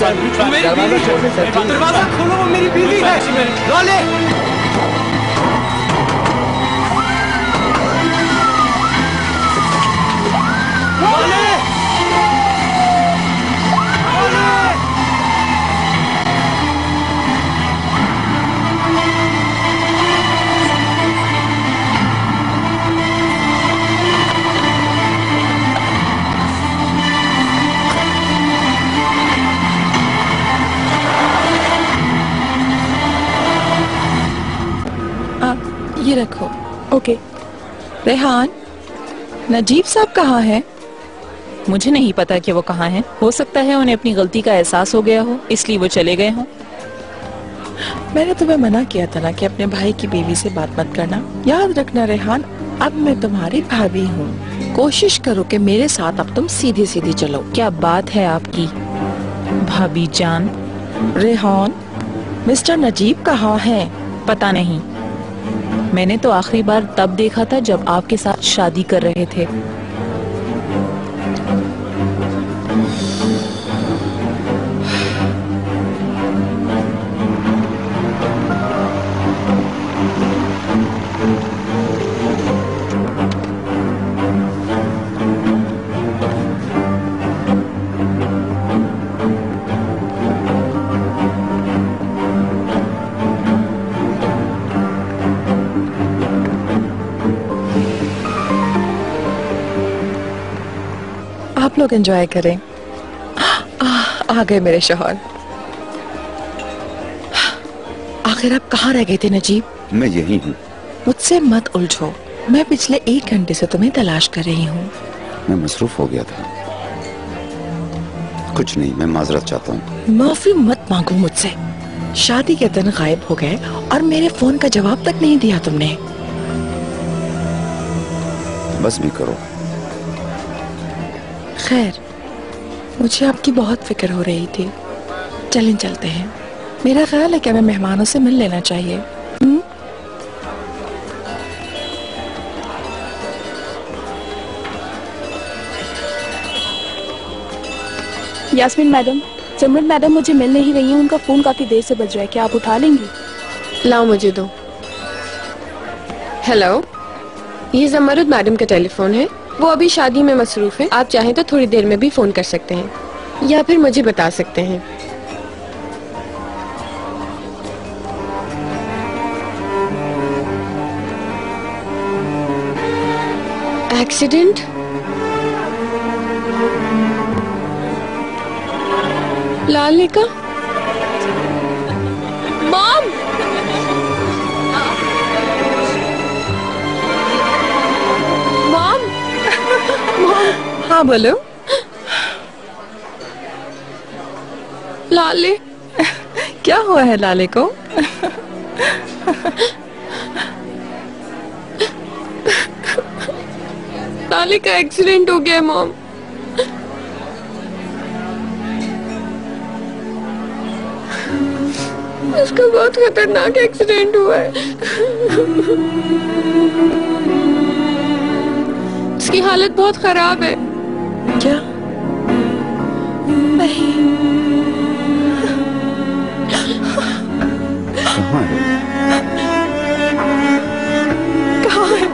दरवाजा खोलो, वो मेरी बीवी है। लाले ये रखो। ओके। रेहान, नजीब साहब कहाँ हैं? मुझे नहीं पता कि वो कहाँ हैं। हो सकता है उन्हें अपनी गलती का एहसास हो गया हो, इसलिए वो चले गए हों। मैंने तुम्हें मना किया था ना कि अपने भाई की बीवी से बात मत करना। याद रखना रेहान, अब मैं तुम्हारी भाभी हूँ। कोशिश करो कि मेरे साथ अब तुम सीधी सीधी चलो। क्या बात है आपकी भाभी जान। रेहान, मिस्टर नजीब कहाँ हैं? पता नहीं, मैंने तो आखिरी बार तब देखा था जब आपके साथ शादी कर रहे थे। आप लोग एंजॉय करें। आ गए मेरे शौहर। आखिर आप कहाँ रह गए थे नजीब? मैं यही हूँ। मुझसे मत उलझो, मैं पिछले 1 घंटे से तुम्हें तलाश कर रही हूँ। मैं मसरूफ हो गया था। कुछ नहीं, मैं माजरत चाहता हूँ। माफी मत मांगो मुझसे। शादी के दिन गायब हो गए और मेरे फोन का जवाब तक नहीं दिया तुमने। बस भी करो। खैर, मुझे आपकी बहुत फिक्र हो रही थी। चलें चलते हैं। मेरा ख्याल है कि हमें मेहमानों से मिल लेना चाहिए। यास्मीन मैडम, सिमरन मैडम मुझे मिल नहीं रही हैं। उनका फोन काफी देर से बज रहा है, क्या आप उठा लेंगी? लाओ मुझे दो। हेलो, ये जमरुद मैडम का टेलीफोन है। वो अभी शादी में मसरूफ है। आप चाहें तो थोड़ी देर में भी फोन कर सकते हैं या फिर मुझे बता सकते हैं। एक्सीडेंट? लाले का? मॉम! मॉम! हाँ बोलो। लाले, क्या हुआ है लाले को? लाले का एक्सीडेंट हो गया है मॉम। उसका बहुत खतरनाक एक्सीडेंट हुआ है। उसकी हालत बहुत खराब है। क्या? नहीं। कहाँ है? कहाँ है?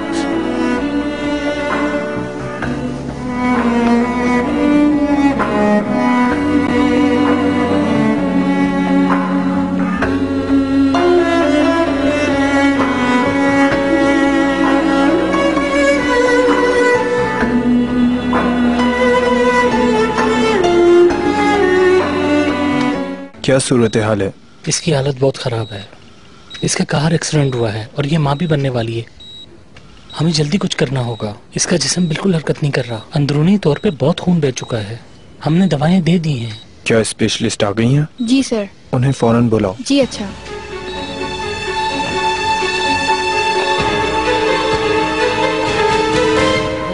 क्या सूरत हाल है? इसकी हालत बहुत ख़राब है। इसका कार एक्सीडेंट हुआ है और ये माँ भी बनने वाली है। हमें जल्दी कुछ करना होगा। इसका जिस्म बिल्कुल हरकत नहीं कर रहा। अंदरूनी तौर पे बहुत खून बह चुका है। हमने दवाएं दे दी हैं। क्या स्पेशलिस्ट आ गई हैं? जी सर। उन्हें फौरन बुलाओ। जी अच्छा।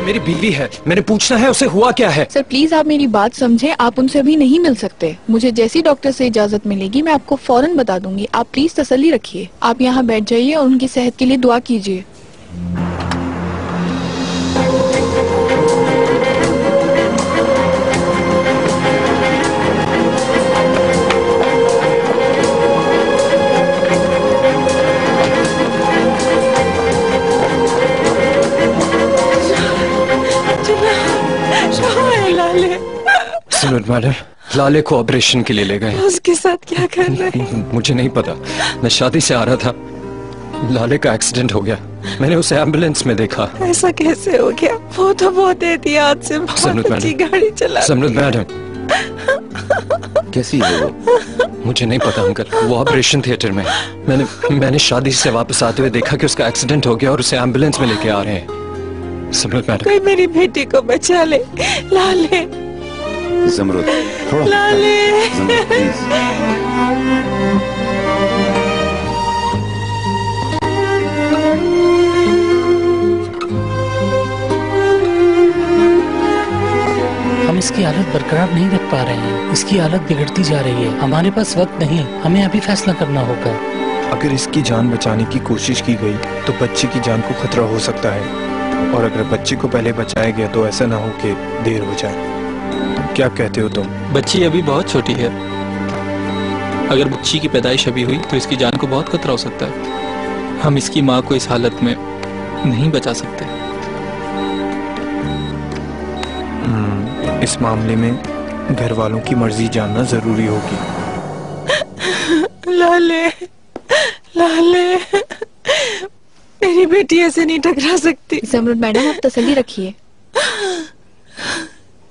मेरी बीवी है, मैंने पूछना है उसे हुआ क्या है। सर प्लीज आप मेरी बात समझें, आप उनसे अभी नहीं मिल सकते। मुझे जैसी डॉक्टर से इजाजत मिलेगी मैं आपको फौरन बता दूंगी। आप प्लीज तसल्ली रखिए। आप यहाँ बैठ जाइए और उनकी सेहत के लिए दुआ कीजिए। समृद्ध मैडम, लाले को ऑपरेशन के लिए ले गए। उसके साथ क्या कर रहे हैं? मुझे नहीं पता, मैं शादी से आ रहा था, लाले का एक्सीडेंट हो गया, मैंने उसे एम्बुलेंस में देखा। ऐसा कैसे हो गया? वो तो बहुत एहतियात से बहुत अच्छी गाड़ी चला। समृद्ध मैडम, कैसी है वो? मुझे नहीं पता अंकल, वो ऑपरेशन थिएटर में। मैंने शादी से वापस आते हुए देखा कि उसका एक्सीडेंट हो गया और उसे एम्बुलेंस में लेके आ रहे हैं। समृद्ध मैडम, कोई मेरी बेटी को बचा ले। लाले, समृद्ध, थोड़ा लाले। समृद्ध, प्लीज। हम इसकी हालत बरकरार नहीं रख पा रहे हैं, इसकी हालत बिगड़ती जा रही है। हमारे पास वक्त नहीं, हमें अभी फैसला करना होगा। अगर इसकी जान बचाने की कोशिश की गई तो बच्ची की जान को खतरा हो सकता है, और अगर बच्ची को पहले बचाया गया तो ऐसा ना हो कि देर हो जाए। क्या कहते हो तुम? बच्ची अभी बहुत छोटी है, अगर बच्ची की पैदाइश अभी हुई तो इसकी जान को बहुत खतरा हो सकता है। हम इसकी माँ को इस हालत में नहीं बचा सकते। इस मामले में घर वालों की मर्जी जानना जरूरी होगी। लाले, लाले, मेरी बेटी ऐसे नहीं टकरा सकती। समृद्ध मैडम, आप तसल्ली रखिए।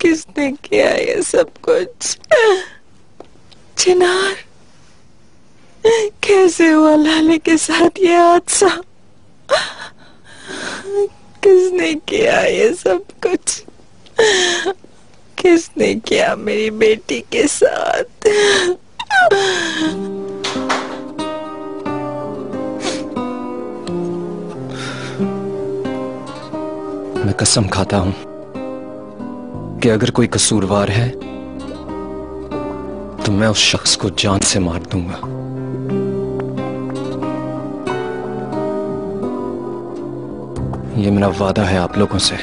किसने किया ये सब कुछ? चिनार, कैसे हुआ लाले के साथ ये हादसा? किसने किया ये सब कुछ? किसने किया मेरी बेटी के साथ? मैं कसम खाता हूं कि अगर कोई कसूरवार है तो मैं उस शख्स को जान से मार दूंगा। ये मेरा वादा है आप लोगों से।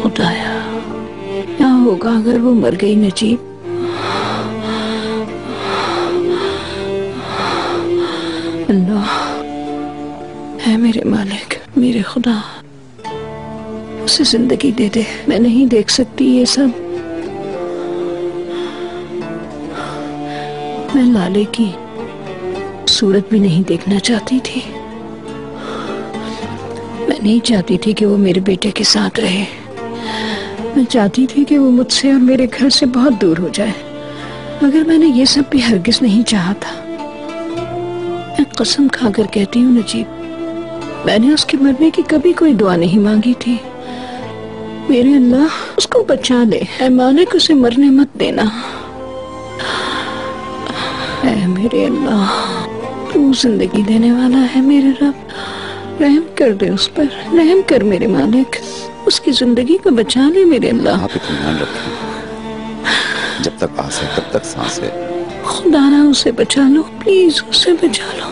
खुदाया, क्या होगा अगर वो मर गई नजीब? अल्लाह है मेरे मालिक, मेरे खुदा, उसे जिंदगी दे दे। मैं नहीं देख सकती ये सब। मैं लाले की सूरत भी नहीं देखना चाहती थी। मैं नहीं चाहती थी कि वो मेरे बेटे के साथ रहे। मैं चाहती थी कि वो मुझसे और मेरे घर से बहुत दूर हो जाए, मगर मैंने ये सब भी हरगिज नहीं चाहा था। मैं कसम खाकर कहती हूँ नजीब, मैंने उसके मरने की कभी कोई दुआ नहीं मांगी थी। मेरे अल्लाह, उसको बचा ले। ऐ मालिक, उसे मरने मत देना। ऐ मेरे अल्लाह, तू जिंदगी देने वाला है मेरे रब, रहम कर दे उस पर, रहम कर मेरे मालिक, उसकी जिंदगी को बचा ले मेरे अल्लाह। आप इत्मीनान रखें, जब तक आस है तब तक सांस है। खुदा ना उसे बचा लो, प्लीज उसे बचा लो।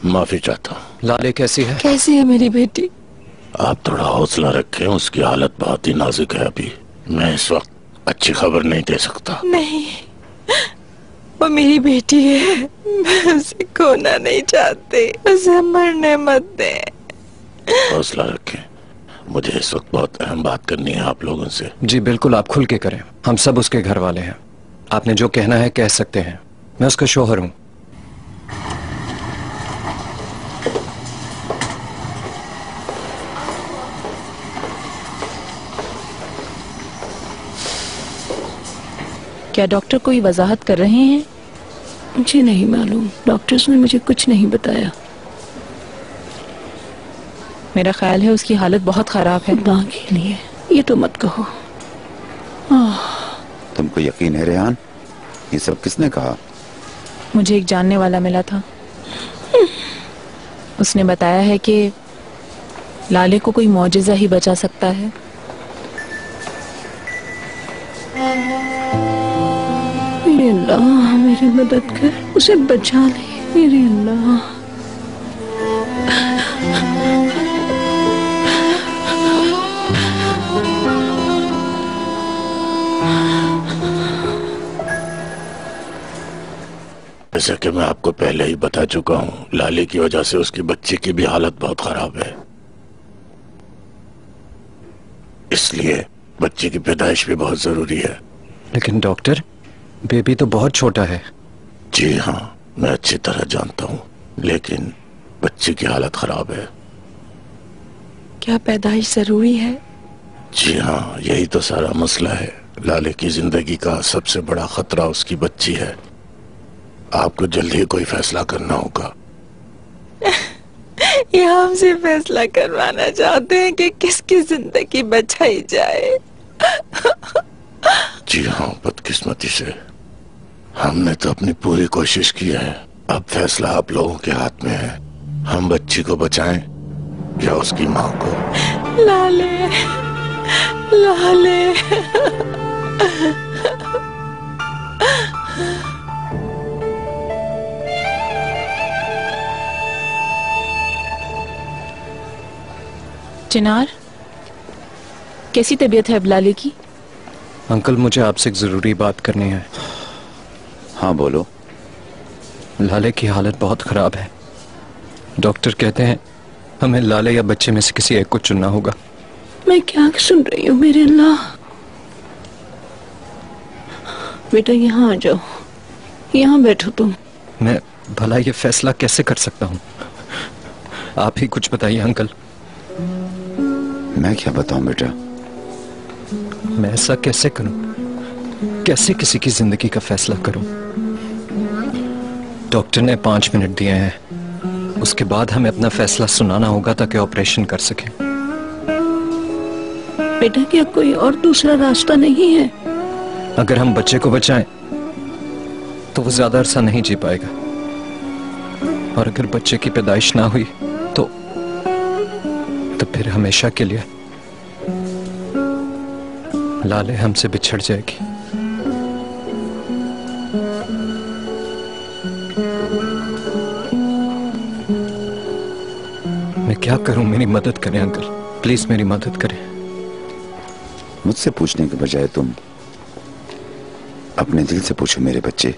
माफी चाहता हूँ। लाले कैसी है? कैसी है मेरी बेटी? आप थोड़ा हौसला रखें, उसकी हालत बहुत ही नाजुक है। अभी मैं इस वक्त अच्छी खबर नहीं दे सकता। नहीं, वो मेरी बेटी है, मैं उसे खोना नहीं चाहती। उसे मरने मत दे। हौसला रखें, मुझे इस वक्त बहुत अहम बात करनी है आप लोगों से। जी बिल्कुल, आप खुल के करें, हम सब उसके घर वाले हैं। आपने जो कहना है कह सकते हैं, मैं उसका शौहर हूँ। क्या डॉक्टर कोई वजाहत कर रहे हैं? मुझे नहीं मालूम, डॉक्टर्स ने मुझे कुछ नहीं बताया। मेरा ख्याल है उसकी हालत बहुत खराब है। माँ के लिए ये तो मत कहो। तुमको यकीन है रेहान? ये सब किसने कहा? मुझे एक जानने वाला मिला था। उसने बताया है कि लाले को कोई मौजिज़ा ही बचा सकता है। मेरे अल्लाह मेरी मदद कर, उसे बचा ले मेरे अल्लाह। जैसा कि मैं आपको पहले ही बता चुका हूँ, लाले की वजह से उसकी बच्ची की भी हालत बहुत खराब है। इसलिए बच्ची की पैदाइश भी बहुत जरूरी है। लेकिन डॉक्टर, बेबी तो बहुत छोटा है। जी हाँ, मैं अच्छी तरह जानता हूँ, लेकिन बच्ची की हालत खराब है। क्या पैदाइश जरूरी है? जी हाँ, यही तो सारा मसला है। लाले की जिंदगी का सबसे बड़ा खतरा उसकी बच्ची है। आपको जल्दी कोई फैसला करना होगा। ये हमसे फैसला करवाना चाहते हैं कि किसकी जिंदगी बचाई जाए। जी हाँ, बदकिस्मती से हमने तो अपनी पूरी कोशिश की है। अब फैसला आप लोगों के हाथ में है। हम बच्ची को बचाएं या उसकी माँ को? लाले, लाले। चिनार, कैसी तबीयत है अब लाले की? अंकल, मुझे आपसे एक जरूरी बात करनी है। हाँ बोलो। लाले की हालत बहुत खराब है। डॉक्टर कहते हैं हमें लाले या बच्चे में से किसी एक को चुनना होगा। मैं क्या सुन रही हूँ मेरे अल्लाह। बेटा यहाँ आ जाओ, यहाँ बैठो तुम। मैं भला ये फैसला कैसे कर सकता हूँ? आप ही कुछ बताइए अंकल। मैं क्या बताऊं बेटा? मैं ऐसा कैसे करूं? कैसे किसी की जिंदगी का फैसला करूं? डॉक्टर ने 5 मिनट दिए हैं, उसके बाद हमें अपना फैसला सुनाना होगा ताकि ऑपरेशन कर सकें। बेटा क्या कोई और दूसरा रास्ता नहीं है? अगर हम बच्चे को बचाएं तो वो ज्यादा अरसा नहीं जी पाएगा, और अगर बच्चे की पैदाइश ना हुई तो फिर हमेशा के लिए लाले हमसे बिछड़ जाएगी। मैं क्या करूं? मेरी मदद करें अंकल, प्लीज मेरी मदद करें। मुझसे पूछने के बजाय तुम अपने दिल से पूछो मेरे बच्चे।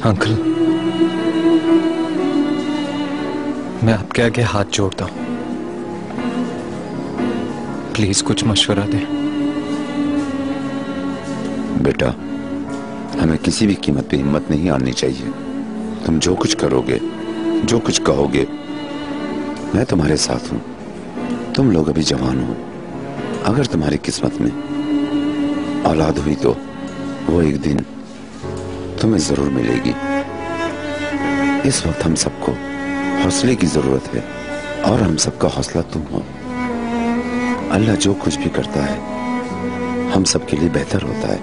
अंकल, मैं आपके आगे हाथ जोड़ता हूं, प्लीज कुछ मशवरा दें। बेटा, हमें किसी भी कीमत पे हिम्मत नहीं हारनी चाहिए। तुम जो कुछ करोगे, जो कुछ कहोगे, मैं तुम्हारे साथ हूं। तुम लोग अभी जवान हो। अगर तुम्हारी किस्मत में औलाद हुई तो वो एक दिन तुम्हें जरूर मिलेगी। इस वक्त हम सबको हौसले की जरूरत है, और हम सबका हौसला तुम हो। अल्लाह जो कुछ भी करता है हम सबके लिए बेहतर होता है।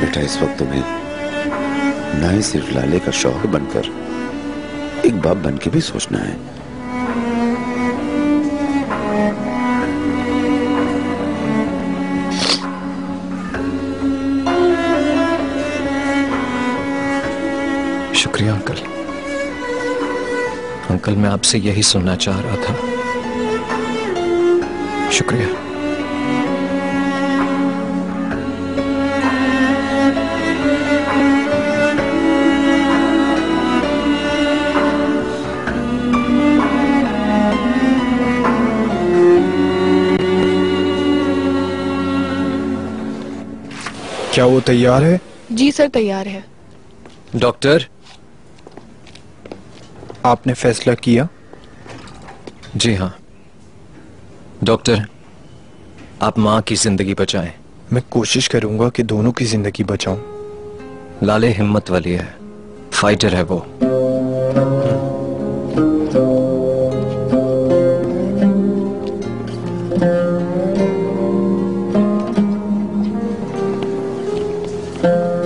बेटा, इस वक्त तुम्हें ना ही सिर्फ लाले का शौहर बनकर एक बाप बन के भी सोचना है। शुक्रिया अंकल। अंकल, मैं आपसे यही सुनना चाह रहा था। शुक्रिया। क्या वो तैयार है? जी सर, तैयार है। डॉक्टर, आपने फैसला किया? जी हाँ डॉक्टर, आप माँ की जिंदगी बचाएं। मैं कोशिश करूंगा कि दोनों की जिंदगी बचाऊं। लाले हिम्मत वाली है, फाइटर है वो।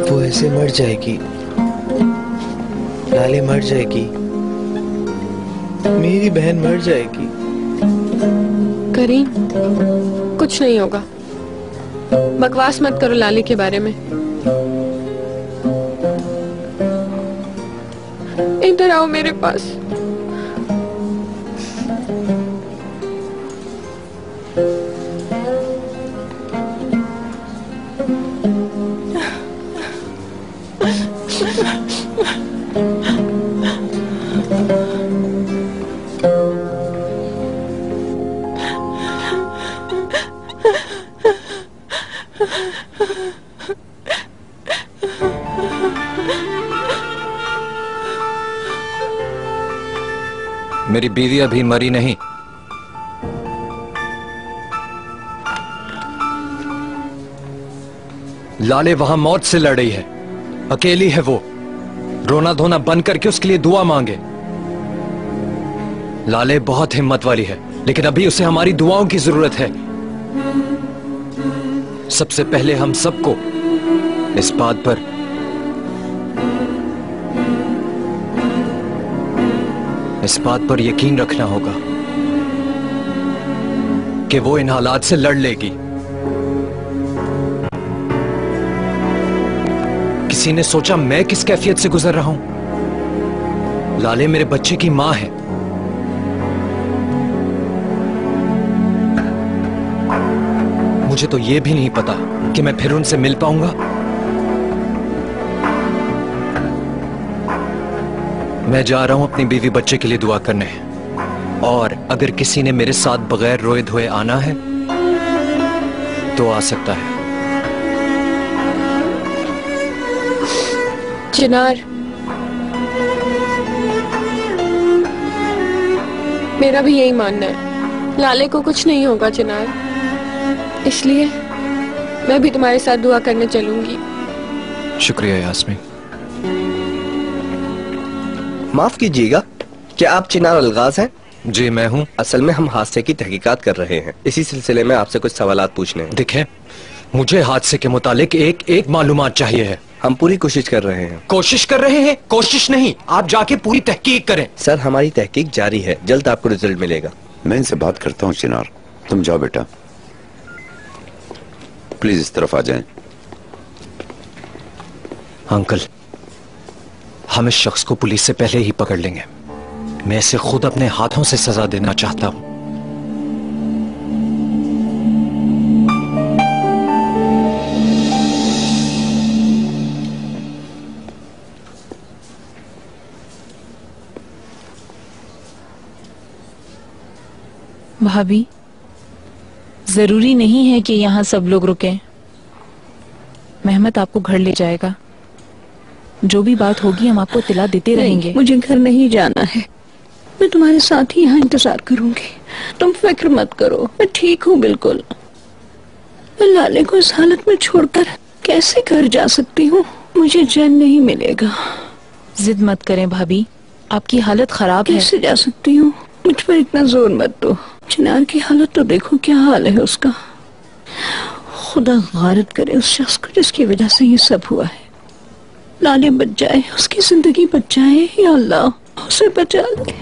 वो ऐसे मर जाएगी, लाले मर जाएगी, मेरी बहन मर जाएगी। करीम, कुछ नहीं होगा, बकवास मत करो लाले के बारे में। इधर आओ मेरे पास। मेरी बीवी अभी मरी नहीं। लाले वहां मौत से लड़ रही है, अकेली है वो। रोना धोना बंद करके उसके लिए दुआ मांगे। लाले बहुत हिम्मत वाली है, लेकिन अभी उसे हमारी दुआओं की जरूरत है। सबसे पहले हम सबको इस बात पर यकीन रखना होगा कि वो इन हालात से लड़ लेगी। किसी ने सोचा मैं किस कैफियत से गुजर रहा हूं? लाले मेरे बच्चे की मां है। मुझे तो यह भी नहीं पता कि मैं फिर उनसे मिल पाऊंगा। मैं जा रहा हूं अपनी बीवी बच्चे के लिए दुआ करने, और अगर किसी ने मेरे साथ बगैर रोए धोए आना है तो आ सकता है। चिनार, मेरा भी यही मानना है, लाले को कुछ नहीं होगा चिनार, इसलिए मैं भी तुम्हारे साथ दुआ करने चलूंगी। शुक्रिया यास्मीन। माफ कीजिएगा, क्या आप चिनार अलगाज हैं? जी मैं हूं। असल में हम हादसे की तहकीकात कर रहे हैं, इसी सिलसिले में आपसे कुछ सवालात पूछने हैं। देखें, मुझे हादसे के मुतालिक एक मालूमात चाहिए है। हम पूरी कोशिश कर रहे हैं। कोशिश कर रहे हैं? कोशिश नहीं, आप जाके पूरी तहकीक करें। सर, हमारी तहकीक जारी है, जल्द आपको रिजल्ट मिलेगा। मैं इनसे बात करता हूँ। चिनार, तुम जाओ बेटा, प्लीज इस तरफ आ जाएं। अंकल, हम इस शख्स को पुलिस से पहले ही पकड़ लेंगे। मैं इसे खुद अपने हाथों से सजा देना चाहता हूं। भाभी, जरूरी नहीं है कि यहाँ सब लोग रुकें। मेहमत आपको घर ले जाएगा। जो भी बात होगी हम आपको इत्तला देते रहेंगे। मुझे घर नहीं जाना है, मैं तुम्हारे साथ ही यहाँ इंतजार करूंगी। तुम फिक्र मत करो, मैं ठीक हूँ बिल्कुल। मैं लाले को इस हालत में छोड़कर कैसे घर जा सकती हूँ? मुझे चैन नहीं मिलेगा। जिद मत करें भाभी, आपकी हालत खराब है। कैसे जा सकती हूँ? मुझ पर इतना जोर मत दो। चिनार की हालत तो देखो, क्या हाल है उसका। खुदा गारत करे उस शख्स को जिसकी वजह से ये सब हुआ है। लाले बच जाए, उसकी जिंदगी बच जाए, या अल्लाह उसे बचा ले।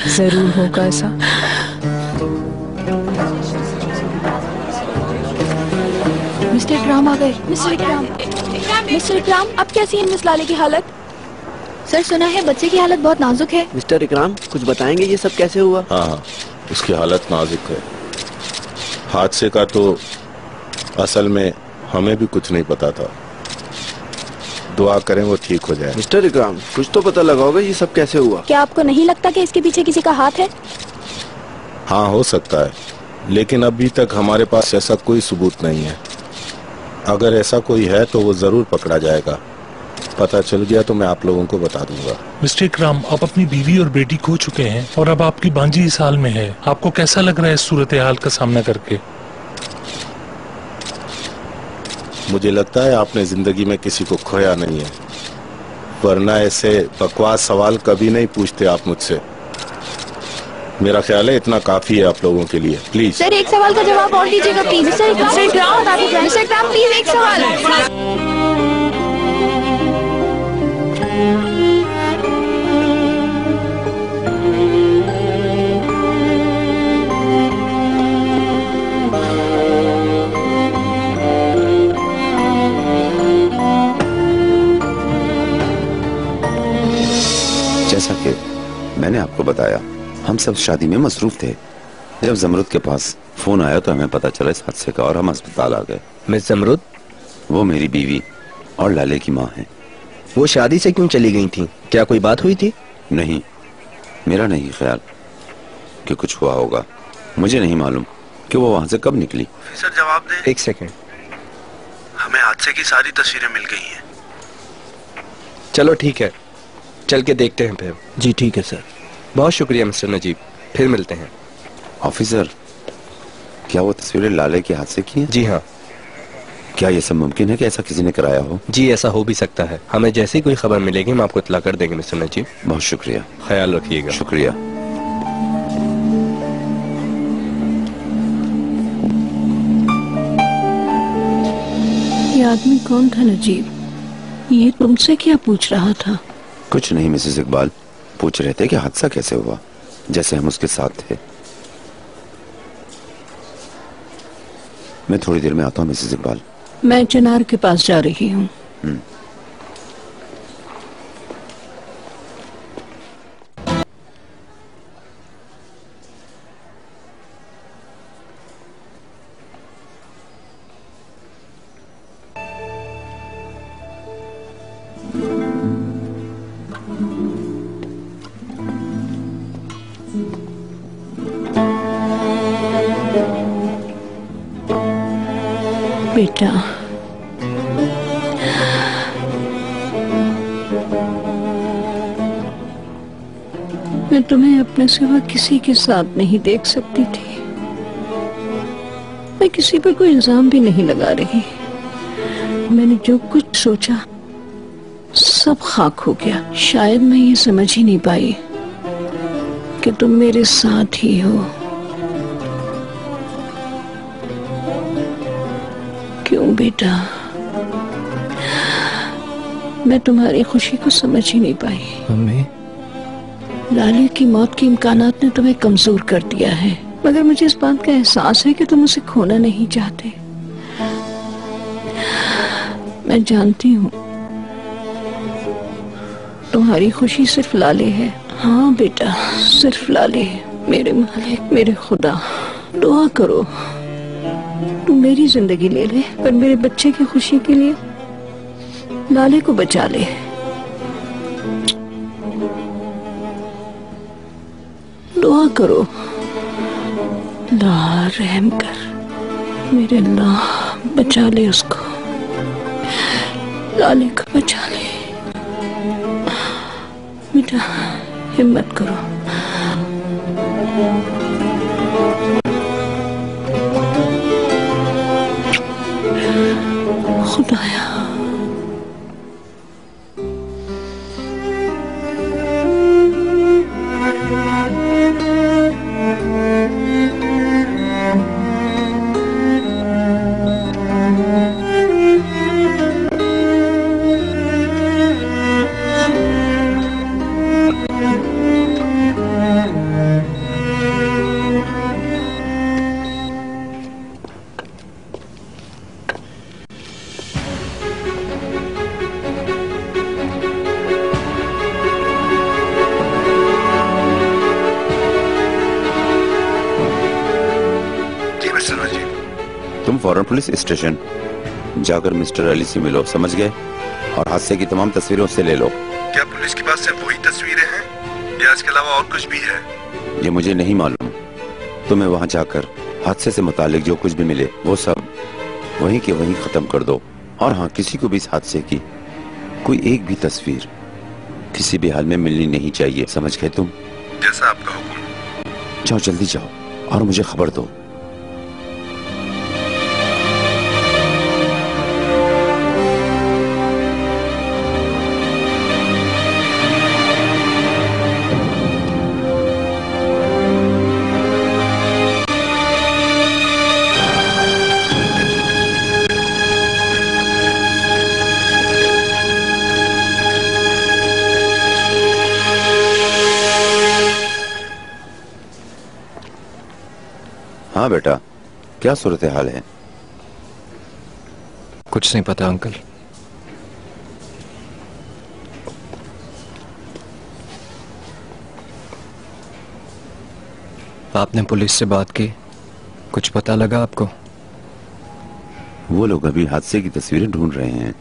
जरूर होगा ऐसा। मिस्टर इकराम आ गए। मिस्टर इकराम, अब कैसी है मिस लाले की हालत? सर, सुना है बच्चे की हालत बहुत नाजुक है। मिस्टर इकराम, कुछ बताएंगे ये सब कैसे हुआ? हाँ, उसकी हालत नाजुक है। हादसे का तो असल में हमें भी कुछ नहीं पता था। दुआ करें वो ठीक हो जाए। मिस्टर इकराम, कुछ तो पता लगा होगा ये सब कैसे हुआ। क्या आपको नहीं लगता कि इसके पीछे किसी का हाथ है? हाँ, हो सकता है, लेकिन अभी तक हमारे पास ऐसा कोई सबूत नहीं है। अगर ऐसा कोई है तो वो जरूर पकड़ा जाएगा। पता चल गया तो मैं आप लोगों को बता दूंगा। मिस्टर इकराम, आप अपनी बीवी और बेटी खो चुके हैं और अब आपकी बांजी इस हाल में है। आपको कैसा लग रहा है इस सूरत हाल का सामना करके? मुझे लगता है आपने जिंदगी में किसी को खोया नहीं है, वरना ऐसे बकवास सवाल कभी नहीं पूछते आप मुझसे। मेरा ख्याल है इतना काफी है आप लोगों के लिए। प्लीज सर, एक सवाल का जवाब और दीजिएगा प्लीज। मिस्टर इकराम प्लीज एक सवाल। जैसा कि मैंने आपको बताया, हम सब शादी में मसरूफ थे। जब जमरुद के पास फोन आया तो हमें पता चला इस हादसे का और हम अस्पताल आ गए। मिस जमरुद? वो मेरी बीवी और लाले की माँ है। वो शादी से क्यों चली गई थी? क्या कोई बात हुई थी? नहीं, मेरा नहीं ख्याल कि कुछ हुआ होगा। मुझे नहीं मालूम कि वो वहां से कब निकली। सर जवाब दें। एक सेकंड। हमें हादसे की सारी तस्वीरें मिल गई हैं। चलो ठीक है, चल के देखते हैं फिर। जी ठीक है सर। बहुत शुक्रिया मिस्टर नजीब, फिर मिलते हैं। ऑफिसर, क्या वो तस्वीरें लाले के हाथ से की हैं? जी हाँ। क्या ये सब मुमकिन है कि ऐसा किसी ने कराया हो? जी ऐसा हो भी सकता है। हमें जैसी कोई खबर मिलेगी हम आपको इत्तला कर देंगे मिस्टर नजीब। बहुत शुक्रिया। ख्याल रखिएगा। शुक्रिया। ये आदमी कौन था नजीब? ये तुमसे क्या पूछ रहा था? कुछ नहीं मिसेस इकबाल, पूछ रहे थे कि हादसा कैसे हुआ, जैसे हम उसके साथ थे। मैं थोड़ी देर में आता हूँ मिसेस इकबाल। मैं चिनार के पास जा रही हूँ। बेटा, मैं तुम्हें अपने सिवा किसी के साथ नहीं देख सकती थी। मैं किसी पर कोई इल्जाम भी नहीं लगा रही। मैंने जो कुछ सोचा सब खाक हो गया। शायद मैं ये समझ ही नहीं पाई कि तुम मेरे साथ ही हो। क्यों बेटा? मैं तुम्हारी खुशी को समझ ही नहीं पाई। मम्मी, लाले की मौत के इम्कानात ने तुम्हें कमजोर कर दिया है, मगर मुझे इस बात का एहसास है कि तुम उसे खोना नहीं चाहते। मैं जानती हूँ तुम्हारी खुशी सिर्फ लाले है। हाँ बेटा, सिर्फ लाले। मेरे मालिक, मेरे खुदा, दुआ करो तू मेरी जिंदगी ले ले, पर मेरे बच्चे की खुशी के लिए लाले को बचा ले। दुआ करो। अल्लाह रहम कर, मेरे अल्लाह बचा ले उसको, लाले को बचा ले। बेटा हिम्मत करो। खुदाया, तुम फौरन पुलिस स्टेशन जाकर मिस्टर अली से मिलो, समझ गए? और हादसे की तमाम तस्वीरें उससे ले लो। क्या पुलिस के पास सिर्फ वही तस्वीरें हैं या इसके अलावा और कुछ भी है? ये मुझे नहीं मालूम। तुम्हें वहां जाकर हादसे से मुतालिक जो कुछ भी मिले वो सब वहीं के वहीं खत्म कर दो। और हाँ, किसी को भी इस हादसे की कोई एक भी तस्वीर किसी भी हाल में मिलनी नहीं चाहिए, समझ गए तुम? जैसा आपका हुक्म। जाओ, जल्दी जाओ और मुझे खबर दो। हाँ बेटा, क्या सूरत हाल है? कुछ नहीं पता अंकल। आपने पुलिस से बात की, कुछ पता लगा आपको? वो लोग अभी हादसे की तस्वीरें ढूंढ रहे हैं,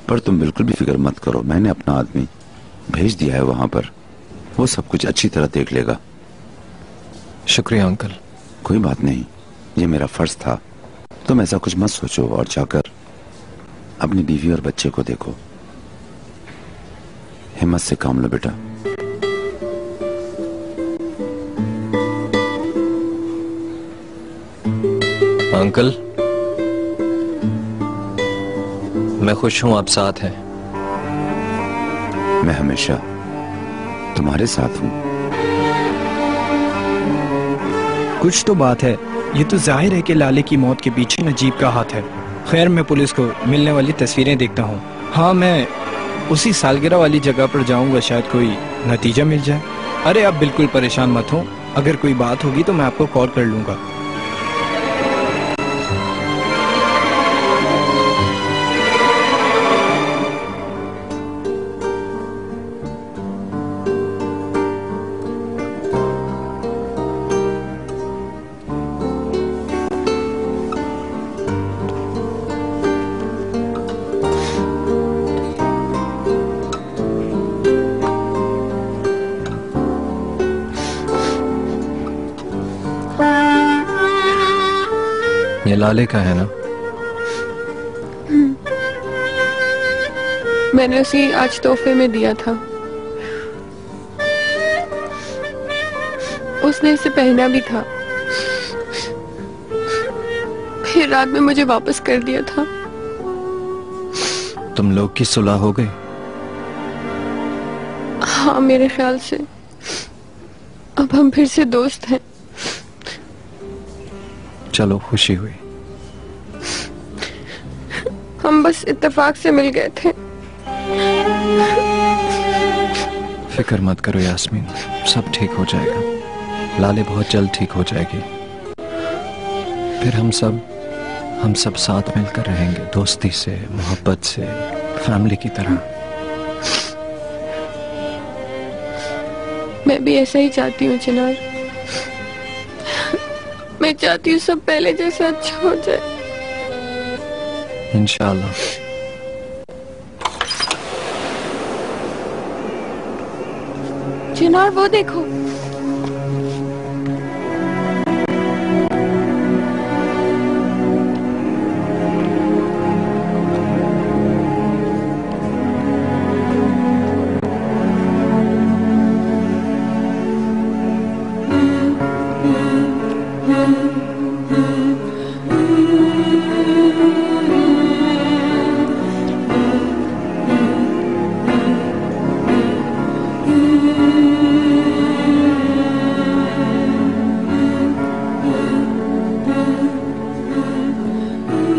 पर तुम बिल्कुल भी फिक्र मत करो, मैंने अपना आदमी भेज दिया है वहां पर, वो सब कुछ अच्छी तरह देख लेगा। शुक्रिया अंकल। कोई बात नहीं, ये मेरा फर्ज था। तुम ऐसा कुछ मत सोचो और जाकर अपनी बीवी और बच्चे को देखो। हिम्मत से काम लो बेटा। अंकल, मैं खुश हूं आप साथ हैं। मैं हमेशा तुम्हारे साथ हूं। कुछ तो बात है, ये तो जाहिर है कि लाले की मौत के पीछे नजीब का हाथ है। खैर, मैं पुलिस को मिलने वाली तस्वीरें देखता हूँ। हाँ, मैं उसी सालगिरह वाली जगह पर जाऊंगा, शायद कोई नतीजा मिल जाए। अरे आप बिल्कुल परेशान मत हो, अगर कोई बात होगी तो मैं आपको कॉल कर लूंगा। ये लाले का है ना? मैंने उसे आज तोहफे में दिया था। उसने इसे पहना भी था, फिर रात में मुझे वापस कर दिया था। तुम लोग की सुलह हो गई? हाँ, मेरे ख्याल से अब हम फिर से दोस्त हैं। चलो, खुशी हुई। हम बस इत्तेफाक से मिल गए थे। फिक्र मत करो यास्मीन, सब ठीक हो जाएगा। लाले बहुत जल्द ठीक हो जाएगी। फिर हम सब साथ मिलकर रहेंगे, दोस्ती से, मोहब्बत से, फैमिली की तरह। मैं भी ऐसा ही चाहती हूँ चिनार। मैं चाहती हूँ सब पहले जैसा अच्छा हो जाए। इंशाल्लाह। चिनार, वो देखो।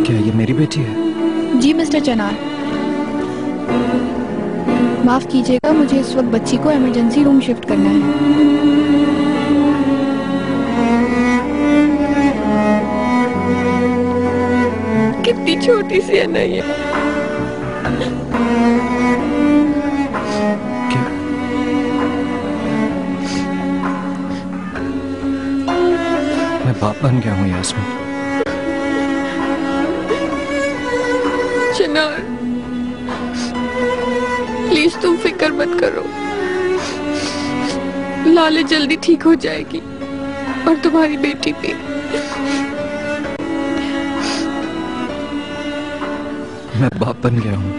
क्या ये मेरी बेटी है? जी मिस्टर चनार, माफ कीजिएगा, मुझे इस वक्त बच्ची को इमरजेंसी रूम शिफ्ट करना है। कितनी छोटी सी है ना ये। मैं बाप बन गया हूँ यास्मीन। चिनार, प्लीज तुम फिक्र मत करो। लाले जल्दी ठीक हो जाएगी और तुम्हारी बेटी भी। मैं बाप बन गया हूँ।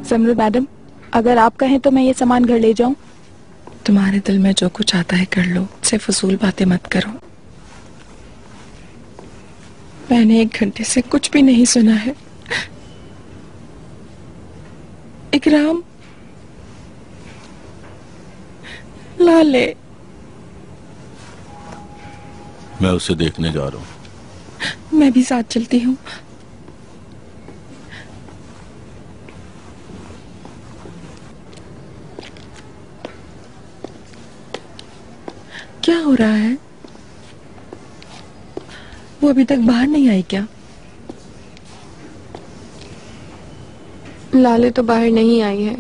समरुद मैडम, अगर आप कहें तो मैं ये सामान घर ले जाऊं। तुम्हारे दिल में जो कुछ आता है कर लो, सिर्फ फजूल बातें मत करो। मैंने 1 घंटे से कुछ भी नहीं सुना है। इकराम, लाले, मैं उसे देखने जा रहा हूँ। मैं भी साथ चलती हूँ। क्या हो रहा है? वो अभी तक बाहर नहीं आई क्या? लाले तो बाहर नहीं आई है,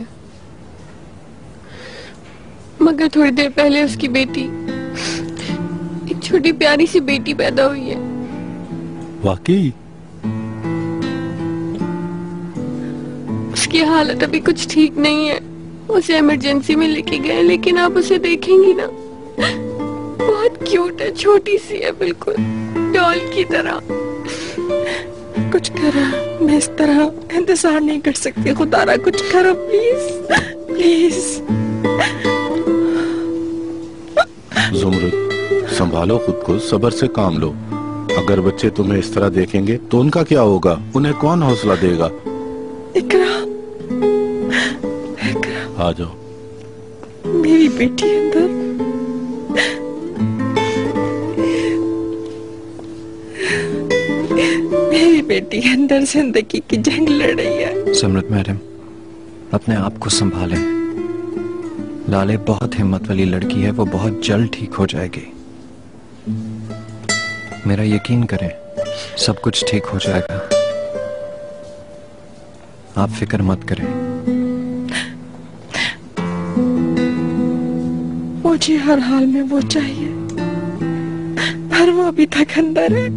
मगर थोड़ी देर पहले उसकी बेटी, एक छोटी प्यारी सी बेटी पैदा हुई है। वाकई? उसकी हालत अभी कुछ ठीक नहीं है। उसे इमरजेंसी में लेके गए, लेकिन आप उसे देखेंगी ना, बहुत क्यूट है, छोटी सी है, बिल्कुल डॉल की तरह। कुछ करो, मैं इस तरह इंतजार नहीं कर सकती। खुदारा कुछ करो प्लीज, प्लीज। जुमरुद, संभालो खुद को, सब्र से काम लो। अगर बच्चे तुम्हें इस तरह देखेंगे तो उनका क्या होगा? उन्हें कौन हौसला देगा? इकराम, इकराम, आ जाओ। मेरी बेटी अंदर। मेरी बेटी अंदर जिंदगी की जंग लड़ रही है। समरुद मैडम, अपने आप को संभालें। लाले बहुत हिम्मत वाली लड़की है, वो बहुत जल्द ठीक हो जाएगी। मेरा यकीन करें, सब कुछ ठीक हो जाएगा। आप फिक्र मत करें। मुझे हर हाल में वो चाहिए, पर वो अभी तक अंदर है।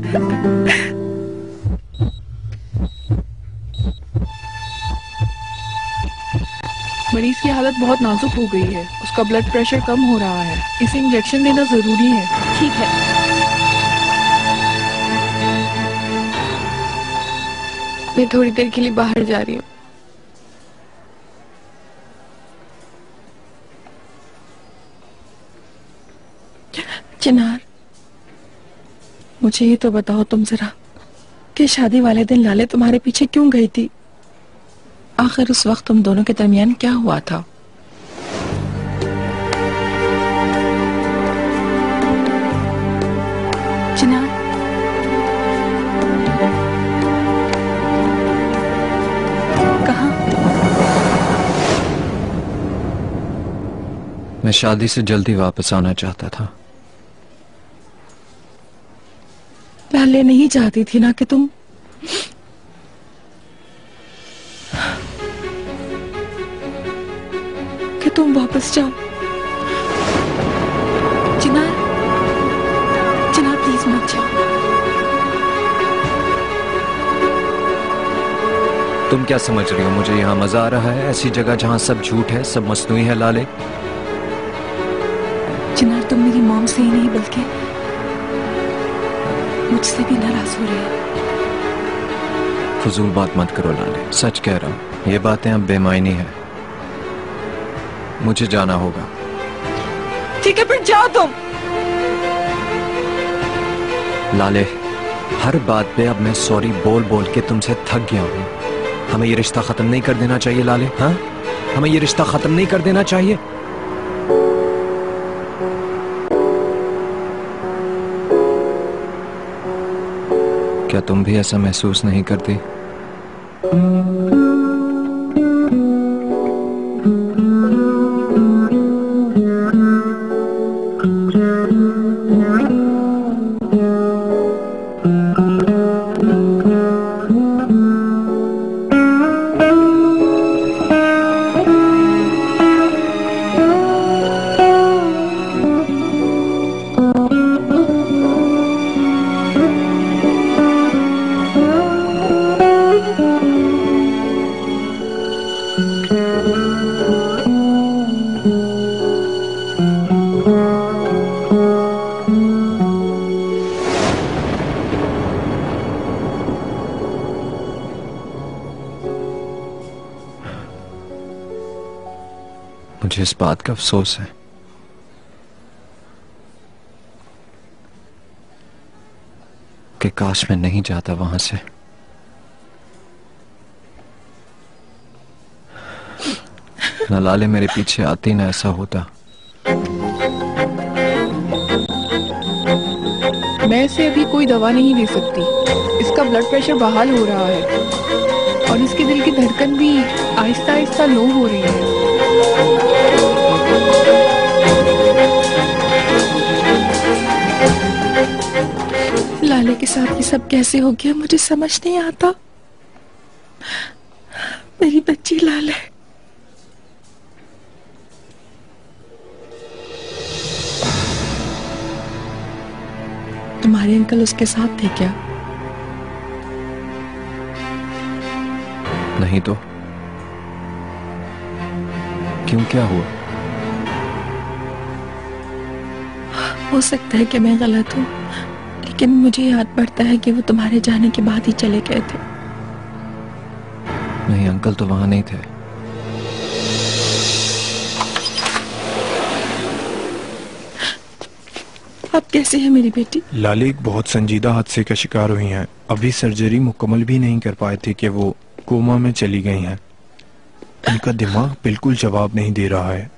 मरीज की हालत बहुत नाजुक हो गई है, उसका ब्लड प्रेशर कम हो रहा है, इसे इंजेक्शन देना जरूरी है। ठीक है। मैं थोड़ी देर के लिए बाहर जा रही हूँ। चिनार, मुझे ये तो बताओ तुम जरा कि शादी वाले दिन लाले तुम्हारे पीछे क्यों गई थी? आखिर उस वक्त तुम दोनों के दरमियान क्या हुआ था? चिनार, कहाँ? मैं शादी से जल्दी वापस आना चाहता था। लाले नहीं चाहती थी ना कि तुम वापस जाओ। चिनार, चिनार प्लीज मत जाओ। तुम क्या समझ रही हो? मुझे यहाँ मजा आ रहा है, ऐसी जगह जहाँ सब झूठ है, सब मसनूई है। लाले, चिनार, तुम मेरी मॉम से ही नहीं बल्कि मुझसे भी नाराज हो रहे हैं। फजूल बात मत करो लाले, सच कह रहा हूँ, ये बातें अब बेमायनी है। मुझे जाना होगा। ठीक है, फिर जाओ तुम। लाले, हर बात पे अब मैं सॉरी बोल बोल के तुमसे थक गया हूँ। हमें ये रिश्ता खत्म नहीं कर देना चाहिए लाले। हाँ, हमें ये रिश्ता खत्म नहीं कर देना चाहिए। क्या तुम भी ऐसा महसूस नहीं करती? मुझे इस बात का अफसोस है कि काश मैं नहीं जाता वहां से। न लाले मेरे पीछे आती न ऐसा होता। मैं इसे अभी कोई दवा नहीं दे सकती। इसका ब्लड प्रेशर बहाल हो रहा है और इसके दिल की धड़कन भी आहिस्ता आहिस्ता लो हो रही है। लाले के साथ ये सब कैसे हो गया मुझे समझ नहीं आता। मेरी बच्ची लाले। तुम्हारे अंकल उसके साथ थे क्या? नहीं तो क्यों, क्या हुआ? हो सकता है कि मैं गलत हूँ, लेकिन मुझे याद पड़ता है कि वो तुम्हारे जाने के बाद ही चले गए थे। नहीं, अंकल तो वहां नहीं थे। अब कैसे है मेरी बेटी? लाले एक बहुत संजीदा हादसे का शिकार हुई हैं। अभी सर्जरी मुकम्मल भी नहीं कर पाए थे कि वो कोमा में चली गई हैं। उनका दिमाग बिल्कुल जवाब नहीं दे रहा है।